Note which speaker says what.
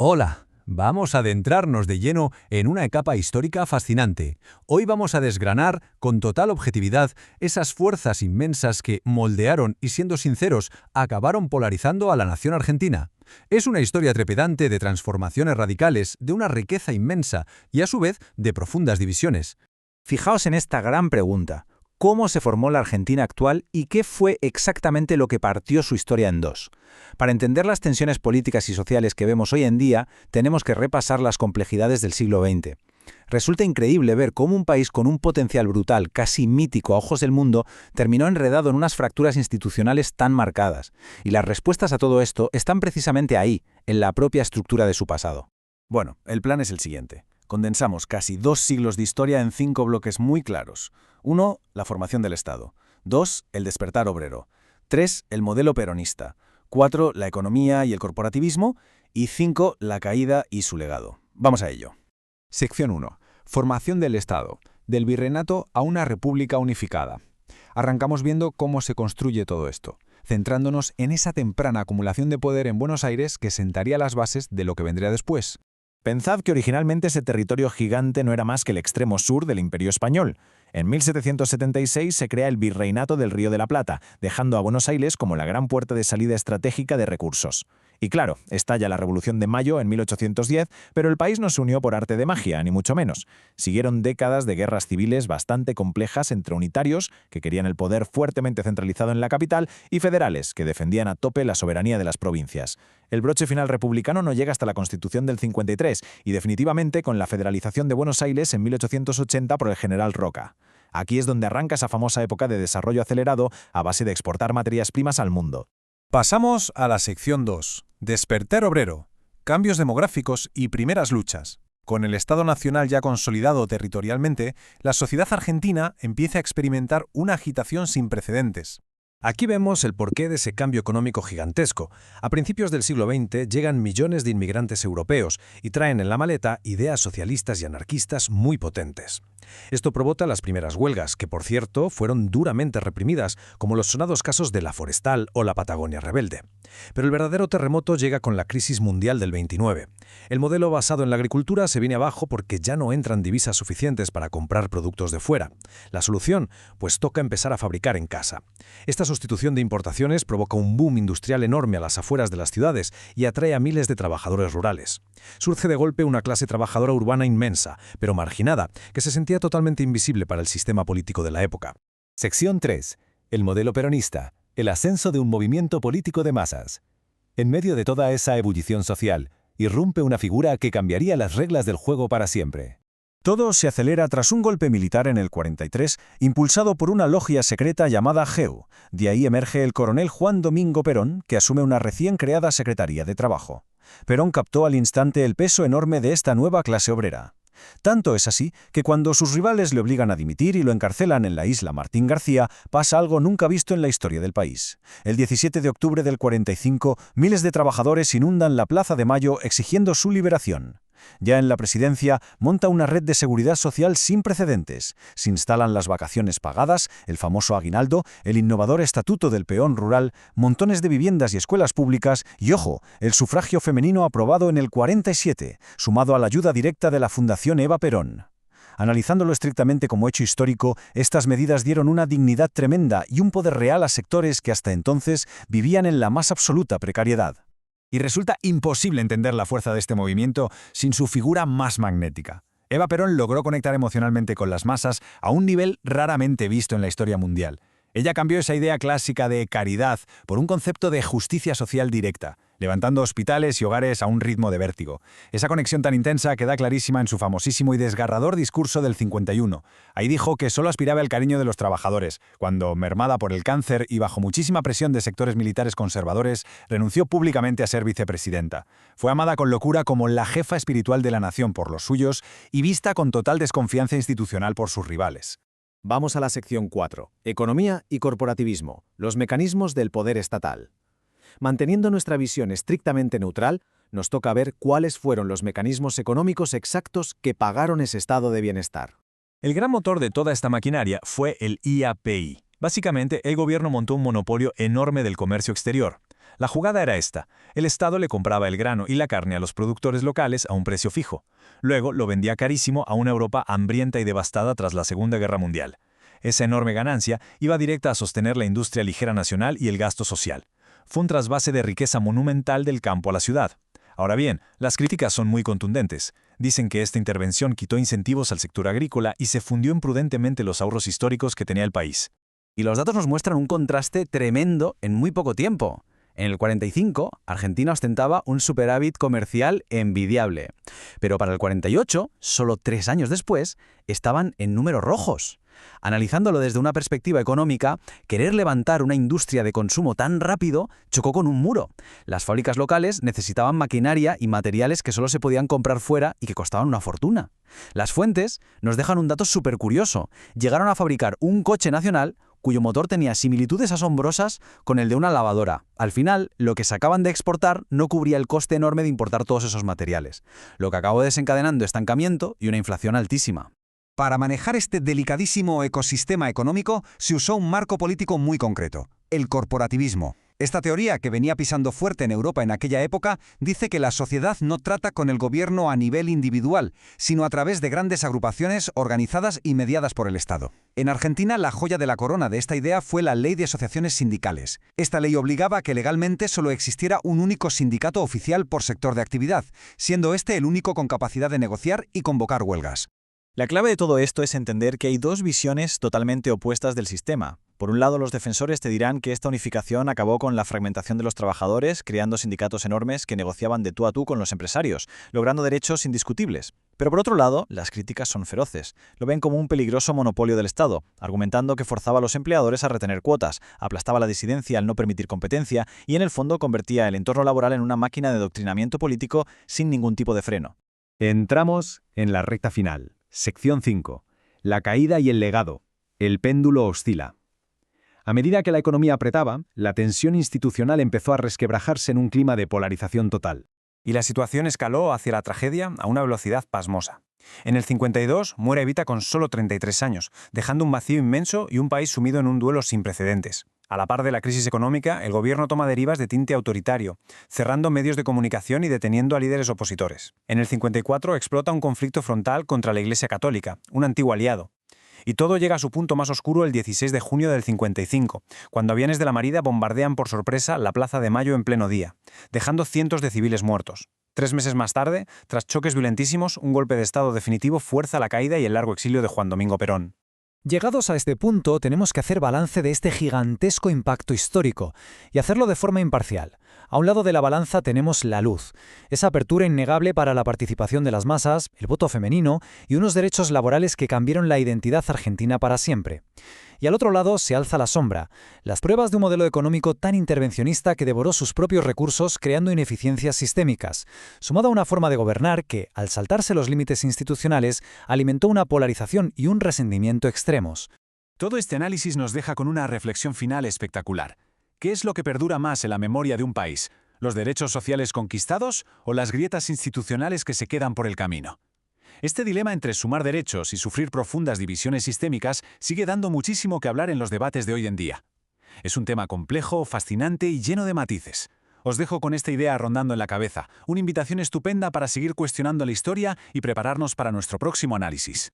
Speaker 1: Hola, vamos a adentrarnos de lleno en una etapa histórica fascinante. Hoy vamos a desgranar, con total objetividad, esas fuerzas inmensas que moldearon y, siendo sinceros, acabaron polarizando a la nación argentina. Es una historia trepidante de transformaciones radicales, de una riqueza inmensa y, a su vez, de profundas divisiones.
Speaker 2: Fijaos en esta gran pregunta. ¿Cómo se formó la Argentina actual y qué fue exactamente lo que partió su historia en dos? Para entender las tensiones políticas y sociales que vemos hoy en día, tenemos que repasar las complejidades del siglo XX. Resulta increíble ver cómo un país con un potencial brutal, casi mítico a ojos del mundo, terminó enredado en unas fracturas institucionales tan marcadas. Y las respuestas a todo esto están precisamente ahí, en la propia estructura de su pasado.
Speaker 3: Bueno, el plan es el siguiente. Condensamos casi 2 siglos de historia en 5 bloques muy claros. 1. La formación del Estado. 2. El despertar obrero. 3. El modelo peronista. 4. La economía y el corporativismo. Y 5. La caída y su legado. Vamos a ello.
Speaker 4: Sección 1. Formación del Estado. Del virreinato a una república unificada. Arrancamos viendo cómo se construye todo esto, centrándonos en esa temprana acumulación de poder en Buenos Aires que sentaría las bases de lo que vendría después.
Speaker 3: Pensad que originalmente ese territorio gigante no era más que el extremo sur del Imperio Español. En 1776 se crea el Virreinato del Río de la Plata, dejando a Buenos Aires como la gran puerta de salida estratégica de recursos. Y claro, estalla la Revolución de Mayo en 1810, pero el país no se unió por arte de magia, ni mucho menos. Siguieron décadas de guerras civiles bastante complejas entre unitarios, que querían el poder fuertemente centralizado en la capital, y federales, que defendían a tope la soberanía de las provincias. El broche final republicano no llega hasta la Constitución del 53, y definitivamente con la federalización de Buenos Aires en 1880 por el general Roca. Aquí es donde arranca esa famosa época de desarrollo acelerado a base de exportar materias primas al mundo.
Speaker 5: Pasamos a la sección 2. Despertar obrero, cambios demográficos y primeras luchas. Con el Estado Nacional ya consolidado territorialmente, la sociedad argentina empieza a experimentar una agitación sin precedentes.
Speaker 1: Aquí vemos el porqué de ese cambio económico gigantesco. A principios del siglo XX llegan millones de inmigrantes europeos y traen en la maleta ideas socialistas y anarquistas muy potentes. Esto provoca las primeras huelgas, que por cierto fueron duramente reprimidas, como los sonados casos de la Forestal o la Patagonia Rebelde. Pero el verdadero terremoto llega con la crisis mundial del 29. El modelo basado en la agricultura se viene abajo porque ya no entran divisas suficientes para comprar productos de fuera. La solución, pues toca empezar a fabricar en casa. Esta sustitución de importaciones provoca un boom industrial enorme a las afueras de las ciudades y atrae a miles de trabajadores rurales. Surge de golpe una clase trabajadora urbana inmensa, pero marginada, que se sentía totalmente invisible para el sistema político de la época.
Speaker 6: Sección 3. El modelo peronista. El ascenso de un movimiento político de masas. En medio de toda esa ebullición social, irrumpe una figura que cambiaría las reglas del juego para siempre.
Speaker 3: Todo se acelera tras un golpe militar en el 43, impulsado por una logia secreta llamada GEU. De ahí emerge el coronel Juan Domingo Perón, que asume una recién creada Secretaría de Trabajo. Perón captó al instante el peso enorme de esta nueva clase obrera. Tanto es así que cuando sus rivales le obligan a dimitir y lo encarcelan en la isla Martín García, pasa algo nunca visto en la historia del país. El 17 de octubre del 45, miles de trabajadores inundan la Plaza de Mayo exigiendo su liberación. Ya en la presidencia, monta una red de seguridad social sin precedentes. Se instalan las vacaciones pagadas, el famoso aguinaldo, el innovador estatuto del peón rural, montones de viviendas y escuelas públicas y, ojo, el sufragio femenino aprobado en el 47, sumado a la ayuda directa de la Fundación Eva Perón. Analizándolo estrictamente como hecho histórico, estas medidas dieron una dignidad tremenda y un poder real a sectores que hasta entonces vivían en la más absoluta precariedad. Y resulta imposible entender la fuerza de este movimiento sin su figura más magnética. Eva Perón logró conectar emocionalmente con las masas a un nivel raramente visto en la historia mundial. Ella cambió esa idea clásica de caridad por un concepto de justicia social directa, levantando hospitales y hogares a un ritmo de vértigo. Esa conexión tan intensa queda clarísima en su famosísimo y desgarrador discurso del 51. Ahí dijo que solo aspiraba al cariño de los trabajadores, cuando, mermada por el cáncer y bajo muchísima presión de sectores militares conservadores, renunció públicamente a ser vicepresidenta. Fue amada con locura como la jefa espiritual de la nación por los suyos y vista con total desconfianza institucional por sus rivales.
Speaker 7: Vamos a la sección 4. Economía y corporativismo. Los mecanismos del poder estatal. Manteniendo nuestra visión estrictamente neutral, nos toca ver cuáles fueron los mecanismos económicos exactos que pagaron ese estado de bienestar.
Speaker 5: El gran motor de toda esta maquinaria fue el IAPI. Básicamente, el gobierno montó un monopolio enorme del comercio exterior.
Speaker 3: La jugada era esta. El Estado le compraba el grano y la carne a los productores locales a un precio fijo. Luego lo vendía carísimo a una Europa hambrienta y devastada tras la Segunda Guerra Mundial. Esa enorme ganancia iba directa a sostener la industria ligera nacional y el gasto social. Fue un trasvase de riqueza monumental del campo a la ciudad. Ahora bien, las críticas son muy contundentes. Dicen que esta intervención quitó incentivos al sector agrícola y se fundió imprudentemente los ahorros históricos que tenía el país.
Speaker 2: Y los datos nos muestran un contraste tremendo en muy poco tiempo. En el 45, Argentina ostentaba un superávit comercial envidiable. Pero para el 48, solo 3 años después, estaban en números rojos. Analizándolo desde una perspectiva económica, querer levantar una industria de consumo tan rápido chocó con un muro. Las fábricas locales necesitaban maquinaria y materiales que solo se podían comprar fuera y que costaban una fortuna. Las fuentes nos dejan un dato súper curioso. Llegaron a fabricar un coche nacional cuyo motor tenía similitudes asombrosas con el de una lavadora. Al final, lo que sacaban de exportar no cubría el coste enorme de importar todos esos materiales, lo que acabó desencadenando estancamiento y una inflación altísima.
Speaker 8: Para manejar este delicadísimo ecosistema económico se usó un marco político muy concreto, el corporativismo. Esta teoría, que venía pisando fuerte en Europa en aquella época, dice que la sociedad no trata con el gobierno a nivel individual, sino a través de grandes agrupaciones organizadas y mediadas por el Estado. En Argentina, la joya de la corona de esta idea fue la Ley de Asociaciones Sindicales. Esta ley obligaba a que legalmente solo existiera un único sindicato oficial por sector de actividad, siendo este el único con capacidad de negociar y convocar huelgas.
Speaker 9: La clave de todo esto es entender que hay dos visiones totalmente opuestas del sistema. Por un lado, los defensores te dirán que esta unificación acabó con la fragmentación de los trabajadores, creando sindicatos enormes que negociaban de tú a tú con los empresarios, logrando derechos indiscutibles. Pero por otro lado, las críticas son feroces. Lo ven como un peligroso monopolio del Estado, argumentando que forzaba a los empleadores a retener cuotas, aplastaba la disidencia al no permitir competencia y en el fondo convertía el entorno laboral en una máquina de adoctrinamiento político sin ningún tipo de freno.
Speaker 3: Entramos en la recta final. Sección 5. La caída y el legado. El péndulo oscila. A medida que la economía apretaba, la tensión institucional empezó a resquebrajarse en un clima de polarización total. Y la situación escaló hacia la tragedia a una velocidad pasmosa. En el 52 muere Evita con solo 33 años, dejando un vacío inmenso y un país sumido en un duelo sin precedentes. A la par de la crisis económica, el gobierno toma derivas de tinte autoritario, cerrando medios de comunicación y deteniendo a líderes opositores. En el 54 explota un conflicto frontal contra la Iglesia Católica, un antiguo aliado. Y todo llega a su punto más oscuro el 16 de junio del 55, cuando aviones de la Marina bombardean por sorpresa la Plaza de Mayo en pleno día, dejando cientos de civiles muertos. 3 meses más tarde, tras choques violentísimos, un golpe de Estado definitivo fuerza la caída y el largo exilio de Juan Domingo Perón.
Speaker 1: Llegados a este punto, tenemos que hacer balance de este gigantesco impacto histórico y hacerlo de forma imparcial. A un lado de la balanza tenemos la luz, esa apertura innegable para la participación de las masas, el voto femenino y unos derechos laborales que cambiaron la identidad argentina para siempre. Y al otro lado se alza la sombra, las pruebas de un modelo económico tan intervencionista que devoró sus propios recursos creando ineficiencias sistémicas, sumado a una forma de gobernar que, al saltarse los límites institucionales, alimentó una polarización y un resentimiento extremos.
Speaker 5: Todo este análisis nos deja con una reflexión final espectacular. ¿Qué es lo que perdura más en la memoria de un país? ¿Los derechos sociales conquistados o las grietas institucionales que se quedan por el camino? Este dilema entre sumar derechos y sufrir profundas divisiones sistémicas sigue dando muchísimo que hablar en los debates de hoy en día. Es un tema complejo, fascinante y lleno de matices. Os dejo con esta idea rondando en la cabeza, una invitación estupenda para seguir cuestionando la historia y prepararnos para nuestro próximo análisis.